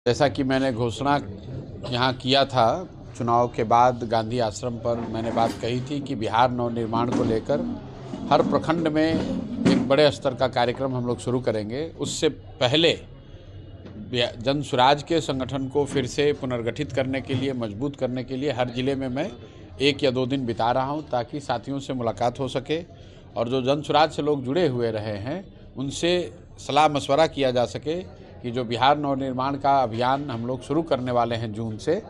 जैसा कि मैंने घोषणा यहाँ किया था चुनाव के बाद गांधी आश्रम पर, मैंने बात कही थी कि बिहार नवनिर्माण को लेकर हर प्रखंड में एक बड़े स्तर का कार्यक्रम हम लोग शुरू करेंगे। उससे पहले जन स्वराज के संगठन को फिर से पुनर्गठित करने के लिए, मजबूत करने के लिए हर ज़िले में मैं 1 या 2 दिन बिता रहा हूँ, ताकि साथियों से मुलाकात हो सके और जो जन स्वराज से लोग जुड़े हुए रहे हैं उनसे सलाह मशवरा किया जा सके कि जो बिहार नवनिर्माण का अभियान हम लोग शुरू करने वाले हैं जून से,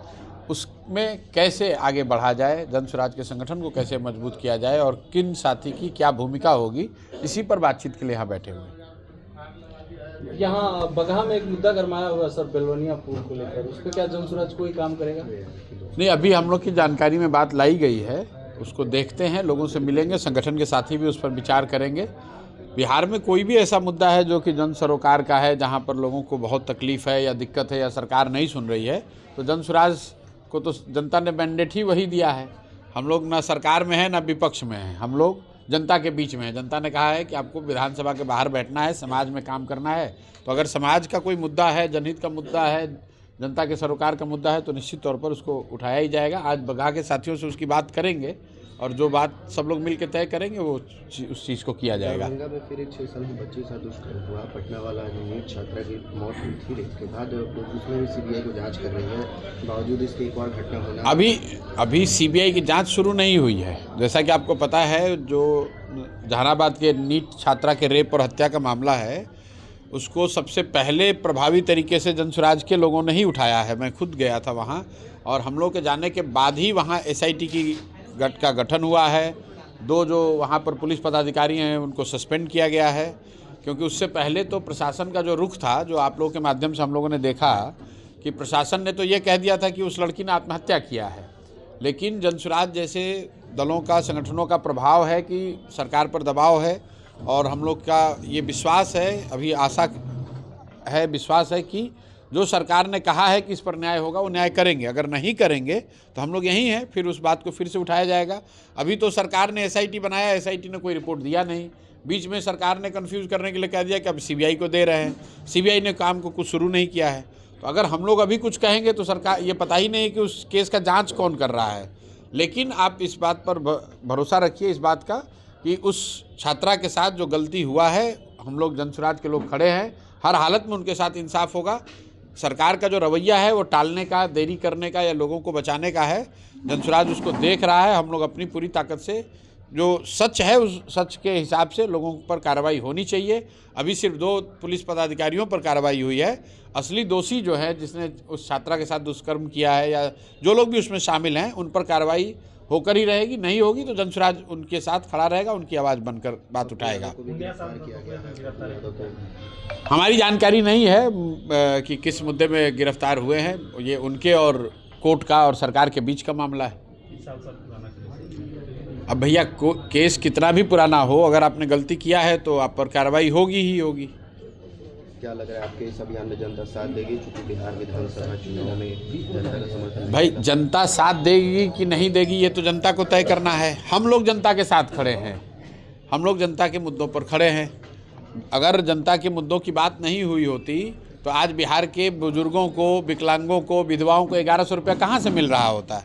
उसमें कैसे आगे बढ़ा जाए, जन स्वराज के संगठन को कैसे मजबूत किया जाए और किन साथी की क्या भूमिका होगी, इसी पर बातचीत के लिए यहाँ बैठे हुए हैं। यहाँ बगहा में एक मुद्दा गरमाया हुआ सर, बेलवनिया पुल को लेकर, उस पर क्या जन स्वराज कोई काम करेगा? नहीं, अभी हम लोग की जानकारी में बात लाई गई है, उसको देखते हैं, लोगों से मिलेंगे, संगठन के साथी भी उस पर विचार करेंगे। बिहार में कोई भी ऐसा मुद्दा है जो कि जन सरोकार का है, जहाँ पर लोगों को बहुत तकलीफ है या दिक्कत है या सरकार नहीं सुन रही है, तो जन स्वराज को तो जनता ने मैंडेट ही वही दिया है। हम लोग ना सरकार में हैं ना विपक्ष में हैं, हम लोग जनता के बीच में हैं। जनता ने कहा है कि आपको विधानसभा के बाहर बैठना है, समाज में काम करना है। तो अगर समाज का कोई मुद्दा है, जनहित का मुद्दा है, जनता के सरोकार का मुद्दा है, तो निश्चित तौर पर उसको उठाया ही जाएगा। आज बगहा के साथियों से उसकी बात करेंगे और जो बात सब लोग मिलकर तय करेंगे वो उस चीज़ को किया जाएगा। दरभंगा में फिर एक 6 साल की बच्ची के साथ दुष्कर्म हुआ, पटना वाला जो नीट छात्रा की मौत हुई थी, इसके बाद उसमें भी सीबीआई को जांच कर रही है, बावजूद इसके एक और घटना होना। अभी सीबीआई की जांच शुरू नहीं हुई है। जैसा कि आपको पता है, जो जहानाबाद के नीट छात्रा के रेप और हत्या का मामला है, उसको सबसे पहले प्रभावी तरीके से जन स्वराज के लोगों ने ही उठाया है। मैं खुद गया था वहाँ, और हम लोग के जाने के बाद ही वहाँ SIT की का गठन हुआ है। 2 जो वहाँ पर पुलिस पदाधिकारी हैं उनको सस्पेंड किया गया है, क्योंकि उससे पहले तो प्रशासन का जो रुख था, जो आप लोगों के माध्यम से हम लोगों ने देखा कि प्रशासन ने तो ये कह दिया था कि उस लड़की ने आत्महत्या किया है, लेकिन जन स्वराज जैसे दलों का, संगठनों का प्रभाव है कि सरकार पर दबाव है, और हम लोग का ये विश्वास है, अभी आशा है, विश्वास है कि जो सरकार ने कहा है कि इस पर न्याय होगा वो न्याय करेंगे। अगर नहीं करेंगे तो हम लोग यहीं हैं, फिर उस बात को फिर से उठाया जाएगा। अभी तो सरकार ने SIT बनाया, SIT ने कोई रिपोर्ट दिया नहीं। बीच में सरकार ने कंफ्यूज करने के लिए कह दिया कि अब CBI को दे रहे हैं। CBI ने काम को कुछ शुरू नहीं किया है। तो अगर हम लोग अभी कुछ कहेंगे तो सरकार, ये पता ही नहीं कि उस केस का जाँच कौन कर रहा है। लेकिन आप इस बात पर भरोसा रखिए, इस बात का कि उस छात्रा के साथ जो गलती हुआ है, हम लोग जन स्वराज के लोग खड़े हैं, हर हालत में उनके साथ इंसाफ होगा। सरकार का जो रवैया है वो टालने का, देरी करने का या लोगों को बचाने का है, जन स्वराज उसको देख रहा है। हम लोग अपनी पूरी ताकत से, जो सच है उस सच के हिसाब से लोगों पर कार्रवाई होनी चाहिए। अभी सिर्फ 2 पुलिस पदाधिकारियों पर कार्रवाई हुई है। असली दोषी जो है, जिसने उस छात्रा के साथ दुष्कर्म किया है या जो लोग भी उसमें शामिल हैं, उन पर कार्रवाई होकर ही रहेगी। नहीं होगी तो जन स्वराज उनके साथ खड़ा रहेगा, उनकी आवाज़ बनकर बात उठाएगा। हमारी जानकारी नहीं है कि किस मुद्दे में गिरफ्तार हुए हैं। ये उनके और कोर्ट का और सरकार के बीच का मामला है। अब भैया केस कितना भी पुराना हो, अगर आपने गलती किया है तो आप पर कार्रवाई होगी ही होगी। क्या लग रहा है आपके इस अभियान में जनता साथ देगी, क्योंकि बिहार विधानसभा चुनाव में जनता का समर्थन? भाई, जनता साथ देगी कि नहीं देगी ये तो जनता को तय करना है। हम लोग जनता के साथ खड़े हैं, हम लोग जनता के मुद्दों पर खड़े हैं। अगर जनता के मुद्दों की बात नहीं हुई होती तो आज बिहार के बुजुर्गों को, विकलांगों को, विधवाओं को 1100 रुपया कहाँ से मिल रहा होता?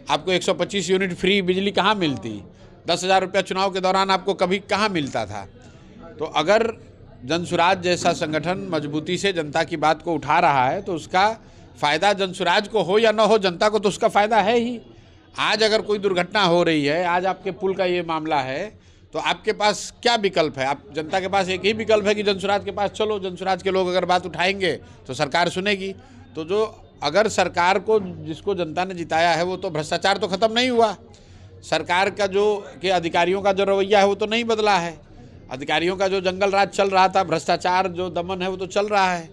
आपको 125 यूनिट फ्री बिजली कहाँ मिलती? 10,000 रुपया चुनाव के दौरान आपको कभी कहाँ मिलता था? तो अगर जन स्वराज जैसा संगठन मजबूती से जनता की बात को उठा रहा है तो उसका फ़ायदा जन स्वराज को हो या ना हो, जनता को तो उसका फ़ायदा है ही। आज अगर कोई दुर्घटना हो रही है, आज आपके पुल का ये मामला है, तो आपके पास क्या विकल्प है? आप जनता के पास एक ही विकल्प है कि जन स्वराज के पास चलो। जन स्वराज के लोग अगर बात उठाएंगे तो सरकार सुनेगी। तो जो अगर सरकार को, जिसको जनता ने जिताया है, वो तो भ्रष्टाचार तो ख़त्म नहीं हुआ। सरकार का जो के अधिकारियों का जो रवैया है वो तो नहीं बदला है। अधिकारियों का जो जंगल राज चल रहा था, भ्रष्टाचार जो दमन है वो तो चल रहा है।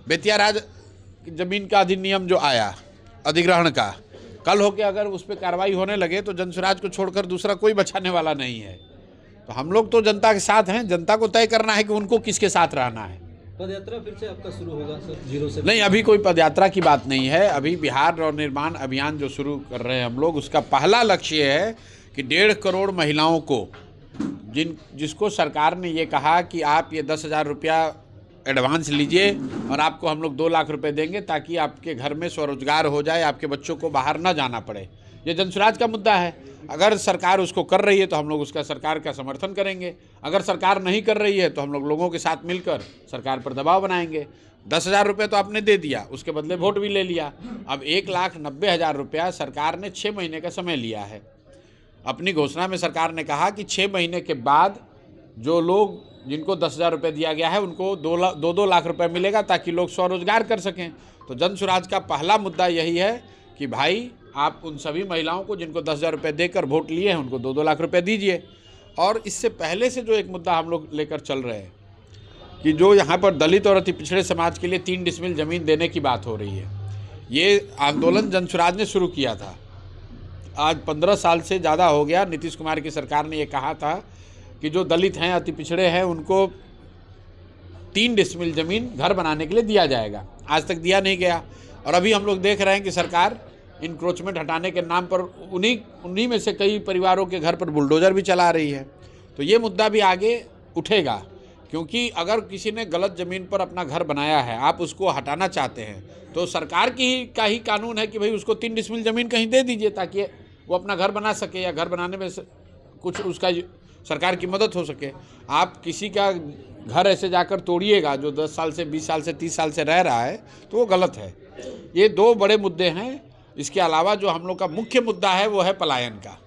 बेतिया राज जमीन का अधिनियम जो आया, अधिग्रहण का, कल होके अगर उस पर कार्रवाई होने लगे तो जन स्वराज को छोड़कर दूसरा कोई बचाने वाला नहीं है। तो हम लोग तो जनता के साथ हैं, जनता को तय करना है कि उनको किसके साथ रहना है। पदयात्रा फिर से आपका शुरू होगा सर, 0 से? नहीं, अभी कोई पदयात्रा की बात नहीं है। अभी बिहार नवनिर्माण अभियान जो शुरू कर रहे हैं हम लोग, उसका पहला लक्ष्य है कि 1.5 करोड़ महिलाओं को, जिसको सरकार ने ये कहा कि आप ये 10,000 रुपया एडवांस लीजिए और आपको हम लोग 2 लाख रुपए देंगे ताकि आपके घर में स्वरोजगार हो जाए, आपके बच्चों को बाहर ना जाना पड़े। ये जनसुराज का मुद्दा है। अगर सरकार उसको कर रही है तो हम लोग उसका सरकार का समर्थन करेंगे, अगर सरकार नहीं कर रही है तो हम लोग लोगों के साथ मिलकर सरकार पर दबाव बनाएंगे। 10,000 रुपये तो आपने दे दिया, उसके बदले वोट भी ले लिया। अब 1,90,000 रुपया सरकार ने 6 महीने का समय लिया है। अपनी घोषणा में सरकार ने कहा कि 6 महीने के बाद जो लोग जिनको 10,000 रुपये दिया गया है उनको 2 लाख रुपए मिलेगा ताकि लोग स्वरोजगार कर सकें। तो जनसुराज का पहला मुद्दा यही है कि भाई आप उन सभी महिलाओं को जिनको 10,000 रुपये देकर वोट लिए हैं उनको 2 लाख रुपए दीजिए। और इससे पहले से जो एक मुद्दा हम लोग लेकर चल रहे हैं कि जो यहाँ पर दलित और अति पिछड़े समाज के लिए 3 डिसमिल ज़मीन देने की बात हो रही है, ये आंदोलन जनसुराज ने शुरू किया था। आज 15 साल से ज़्यादा हो गया। नीतीश कुमार की सरकार ने ये कहा था कि जो दलित हैं, अति पिछड़े हैं, उनको 3 डिसमिल ज़मीन घर बनाने के लिए दिया जाएगा। आज तक दिया नहीं गया और अभी हम लोग देख रहे हैं कि सरकार इंक्रोचमेंट हटाने के नाम पर उन्हीं में से कई परिवारों के घर पर बुलडोज़र भी चला रही है। तो ये मुद्दा भी आगे उठेगा, क्योंकि अगर किसी ने गलत ज़मीन पर अपना घर बनाया है, आप उसको हटाना चाहते हैं, तो सरकार का ही कानून है कि भाई उसको 3 डिसमिल ज़मीन कहीं दे दीजिए ताकि वो अपना घर बना सके या घर बनाने में कुछ उसका सरकार की मदद हो सके। आप किसी का घर ऐसे जाकर तोड़िएगा जो 10 साल से 20 साल से 30 साल से रह रहा है, तो वो गलत है। ये 2 बड़े मुद्दे हैं। इसके अलावा जो हम लोग का मुख्य मुद्दा है वो है पलायन का।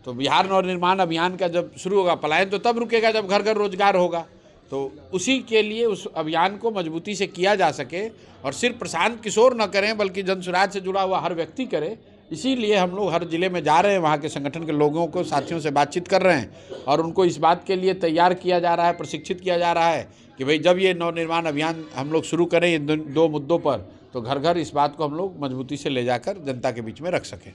तो बिहार नवनिर्माण अभियान का जब शुरू होगा, पलायन तो तब रुकेगा जब घर घर रोजगार होगा। तो उसी के लिए उस अभियान को मजबूती से किया जा सके और सिर्फ प्रशांत किशोर न करें बल्कि जनसुराज से जुड़ा हुआ हर व्यक्ति करे। इसीलिए हम लोग हर जिले में जा रहे हैं, वहाँ के संगठन के लोगों को, साथियों से बातचीत कर रहे हैं और उनको इस बात के लिए तैयार किया जा रहा है, प्रशिक्षित किया जा रहा है कि भाई जब ये नवनिर्माण अभियान हम लोग शुरू करें इन 2 मुद्दों पर, तो घर घर इस बात को हम लोग मजबूती से ले जाकर जनता के बीच में रख सकें।